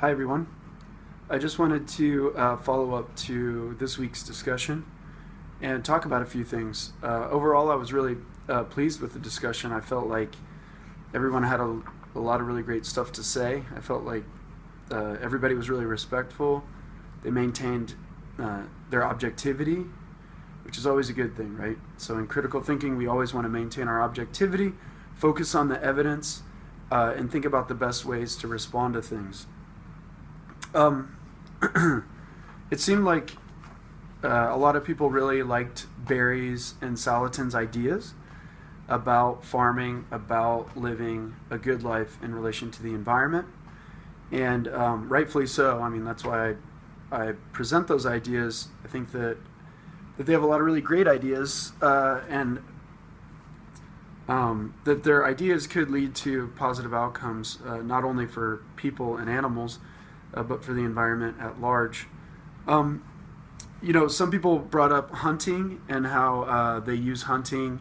Hi everyone. I just wanted to follow up to this week's discussion and talk about a few things. Overall, I was really pleased with the discussion. I felt like everyone had a lot of really great stuff to say. I felt like everybody was really respectful. They maintained their objectivity, which is always a good thing, right? So in critical thinking, we always want to maintain our objectivity, focus on the evidence, and think about the best ways to respond to things. It seemed like a lot of people really liked Barry's and Salatin's ideas about farming, about living a good life in relation to the environment, and rightfully so. I mean, that's why I present those ideas. I think that they have a lot of really great ideas, and that their ideas could lead to positive outcomes, not only for people and animals, but for the environment at large. Some people brought up hunting and how they use hunting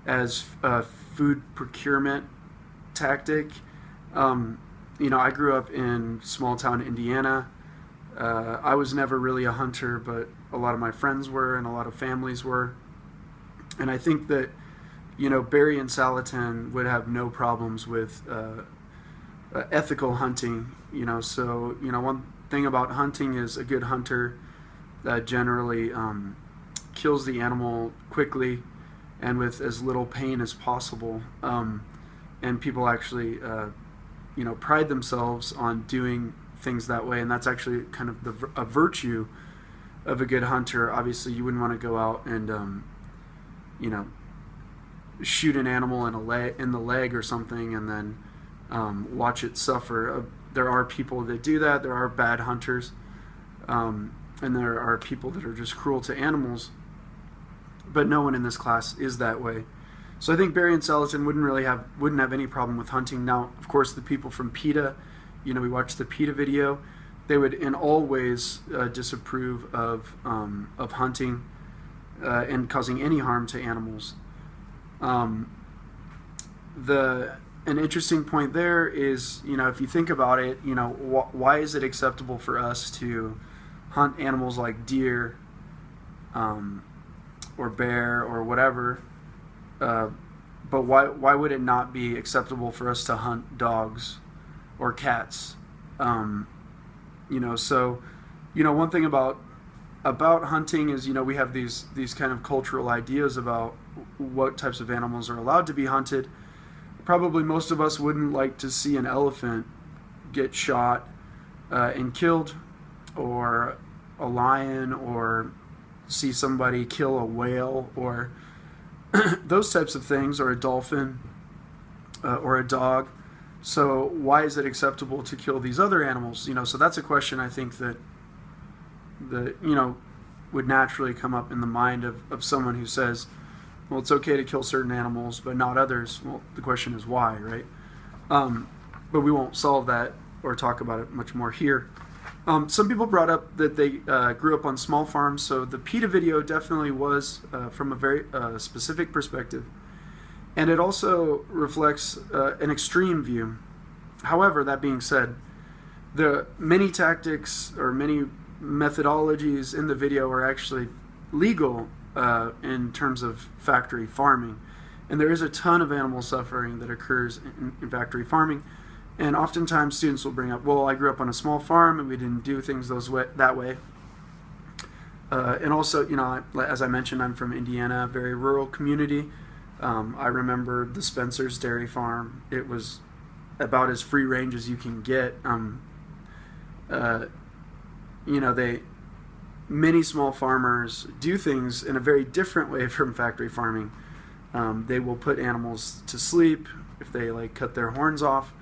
as a food procurement tactic. I grew up in small town Indiana. I was never really a hunter, but a lot of my friends were and a lot of families were. And I think that, Barry and Salatin would have no problems with ethical hunting. One thing about hunting is a good hunter generally kills the animal quickly and with as little pain as possible. And people actually, pride themselves on doing things that way, and that's actually kind of a virtue of a good hunter. Obviously, you wouldn't want to go out and, shoot an animal in the leg or something and then watch it suffer. There are people that do that. There are bad hunters, and there are people that are just cruel to animals. But no one in this class is that way. So I think Barry and Salatin wouldn't have any problem with hunting. Now, of course, the people from PETA, we watched the PETA video. They would in all ways disapprove of hunting and causing any harm to animals. An interesting point there is, if you think about it, why is it acceptable for us to hunt animals like deer or bear or whatever, but why would it not be acceptable for us to hunt dogs or cats? One thing about hunting is, we have these kind of cultural ideas about what types of animals are allowed to be hunted. Probably most of us wouldn't like to see an elephant get shot and killed, or a lion, or see somebody kill a whale, or those types of things, or a dolphin, or a dog. So why is it acceptable to kill these other animals? So that's a question I think that would naturally come up in the mind of someone who says, well, it's okay to kill certain animals, but not others. Well, the question is why, right? But we won't solve that or talk about it much more here. Some people brought up that they grew up on small farms, so the PETA video definitely was from a very specific perspective. And it also reflects an extreme view. However, that being said, the many tactics or many methodologies in the video are actually legal in terms of factory farming. And there is a ton of animal suffering that occurs in factory farming. And oftentimes students will bring up, well, I grew up on a small farm and we didn't do things that way. And also, as I mentioned, I'm from Indiana, a very rural community. I remember the Spencer's Dairy Farm. It was about as free range as you can get. Many small farmers do things in a very different way from factory farming. They will put animals to sleep if they cut their horns off,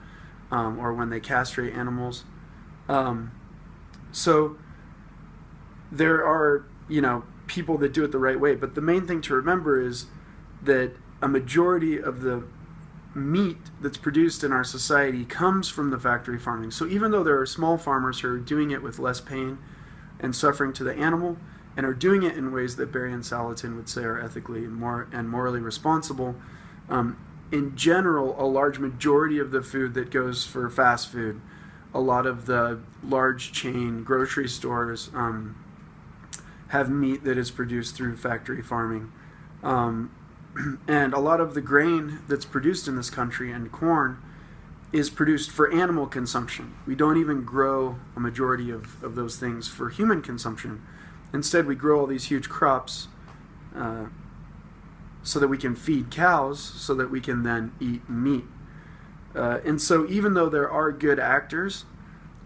or when they castrate animals. So there are people that do it the right way, but the main thing to remember is that a majority of the meat that's produced in our society comes from the factory farming. So even though there are small farmers who are doing it with less pain and suffering to the animal, and are doing it in ways that Barry and Salatin would say are ethically and morally responsible, in general, a large majority of the food that goes for fast food a lot of the large chain grocery stores have meat that is produced through factory farming. And a lot of the grain that's produced in this country, and corn, is produced for animal consumption. We don't even grow a majority of those things for human consumption. Instead, we grow all these huge crops so that we can feed cows, so that we can then eat meat. And so even though there are good actors,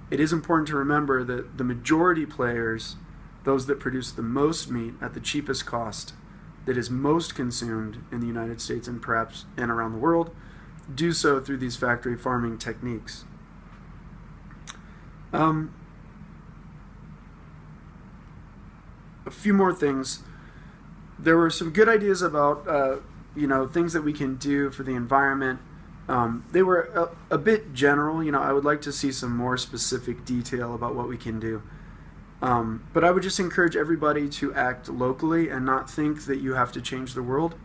it is important to remember that the majority players, those that produce the most meat at the cheapest cost, that is most consumed in the United States and perhaps and around the world, do so through these factory farming techniques. A few more things. There were some good ideas about things that we can do for the environment. They were a bit general. I would like to see some more specific detail about what we can do. But I would just encourage everybody to act locally and not think that you have to change the world.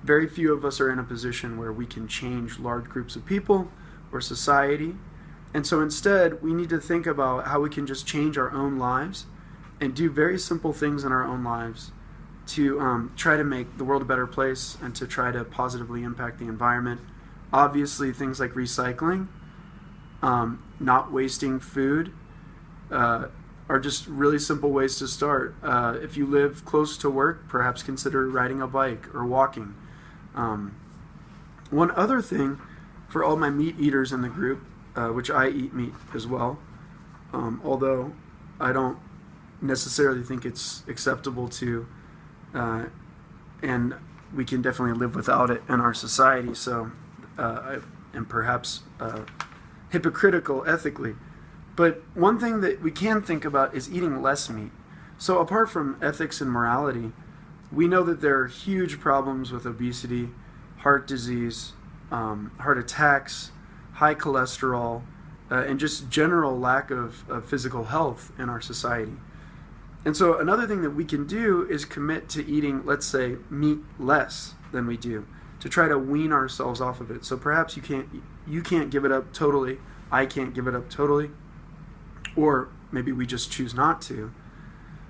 Very few of us are in a position where we can change large groups of people or society. And so instead, we need to think about how we can just change our own lives and do very simple things in our own lives to try to make the world a better place and to try to positively impact the environment. Obviously, things like recycling, not wasting food, are just really simple ways to start. If you live close to work, perhaps consider riding a bike or walking. One other thing for all my meat eaters in the group, which I eat meat as well, although I don't necessarily think it's acceptable to, and we can definitely live without it in our society, so I am perhaps hypocritical ethically. But one thing that we can think about is eating less meat. So apart from ethics and morality, we know that there are huge problems with obesity, heart disease, heart attacks, high cholesterol, and just general lack of physical health in our society. And so another thing that we can do is commit to eating, let's say, meat less than we do, to try to wean ourselves off of it. So perhaps you can't give it up totally, I can't give it up totally, or maybe we just choose not to.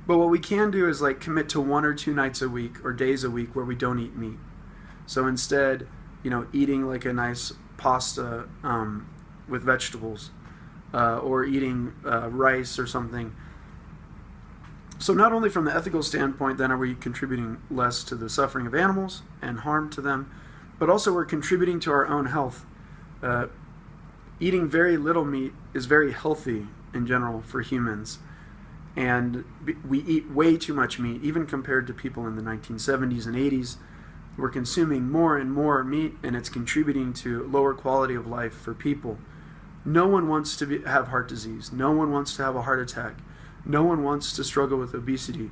But what we can do is commit to 1 or 2 nights a week or days a week where we don't eat meat. So instead, eating a nice pasta with vegetables, or eating rice or something. So not only from the ethical standpoint then are we contributing less to the suffering of animals and harm to them, but also we're contributing to our own health. Eating very little meat is very healthy in general for humans. And we eat way too much meat, even compared to people in the 1970s and 80s. We're consuming more and more meat, and it's contributing to lower quality of life for people. No one wants to have heart disease. No one wants to have a heart attack. No one wants to struggle with obesity.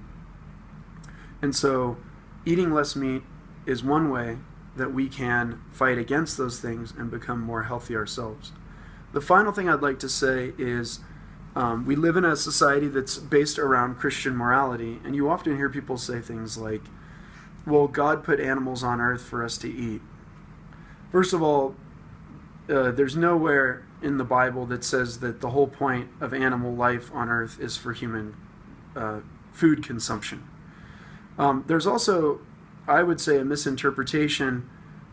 And so eating less meat is one way that we can fight against those things and become more healthy ourselves. The final thing I'd like to say is we live in a society that's based around Christian morality, and you often hear people say things like, well, God put animals on earth for us to eat. First of all, there's nowhere in the Bible that says that the whole point of animal life on earth is for human food consumption. There's also, I would say, a misinterpretation.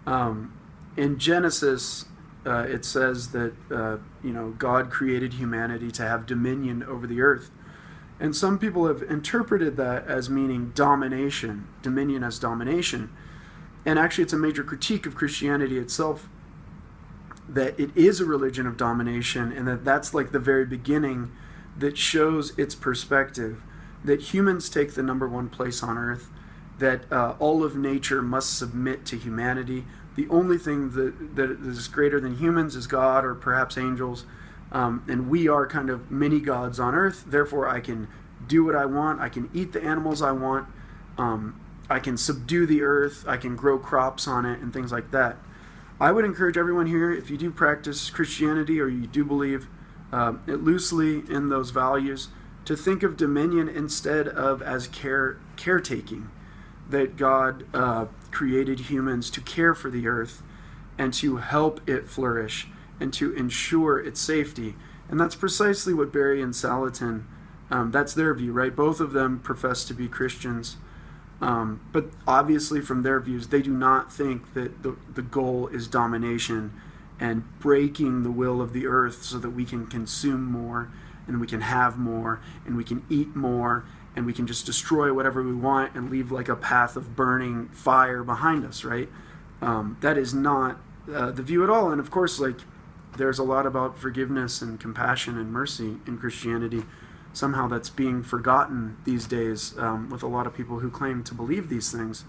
In Genesis, it says that God created humanity to have dominion over the earth. And some people have interpreted that as meaning domination, dominion as domination. And actually it's a major critique of Christianity itself, that it is a religion of domination, and that's the very beginning that shows its perspective, that humans take the #1 place on earth, that all of nature must submit to humanity. The only thing that is greater than humans is God, or perhaps angels, and we are kind of mini gods on earth. Therefore, I can do what I want. I can eat the animals I want. I can subdue the earth. I can grow crops on it and things like that. I would encourage everyone here, if you do practice Christianity or you do believe loosely in those values, to think of dominion instead of as caretaking, that God created humans to care for the earth and to help it flourish and to ensure its safety. And that's precisely what Barry and Salatin, that's their view, right? Both of them profess to be Christians. But obviously from their views, they do not think that the goal is domination and breaking the will of the earth so that we can consume more and we can have more and we can eat more and we can just destroy whatever we want and leave like a path of burning fire behind us, right? That is not the view at all. And of course, like, there's a lot about forgiveness and compassion and mercy in Christianity. Somehow that's being forgotten these days with a lot of people who claim to believe these things.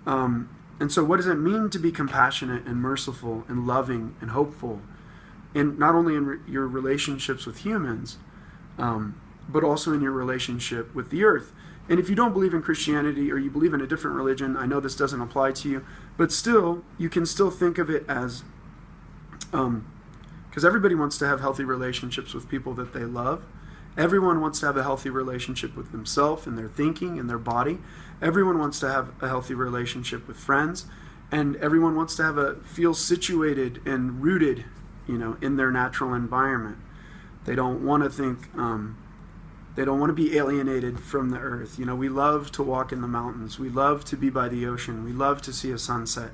And so what does it mean to be compassionate and merciful and loving and hopeful? And not only in your relationships with humans, but also in your relationship with the earth. And if you don't believe in Christianity or you believe in a different religion, I know this doesn't apply to you, but still, you can still think of it as, because everybody wants to have healthy relationships with people that they love. Everyone wants to have a healthy relationship with themselves and their thinking and their body. Everyone wants to have a healthy relationship with friends. And everyone wants to feel situated and rooted, in their natural environment. They don't want to think, they don't want to be alienated from the earth. We love to walk in the mountains. We love to be by the ocean. We love to see a sunset.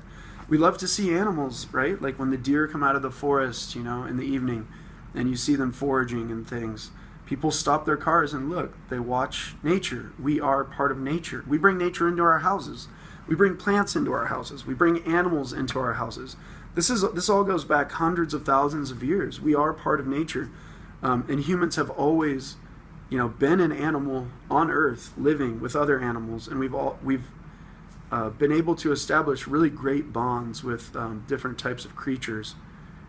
We love to see animals, right? Like when the deer come out of the forest, in the evening, and you see them foraging and things. People stop their cars and look. They watch nature. We are part of nature. We bring nature into our houses. We bring plants into our houses. We bring animals into our houses. This all goes back hundreds of thousands of years. We are part of nature. And humans have always, been an animal on earth living with other animals. And we've been able to establish really great bonds with different types of creatures.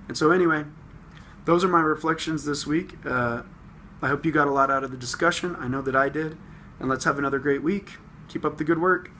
And so anyway, those are my reflections this week. I hope you got a lot out of the discussion. I know that I did. And let's have another great week. Keep up the good work.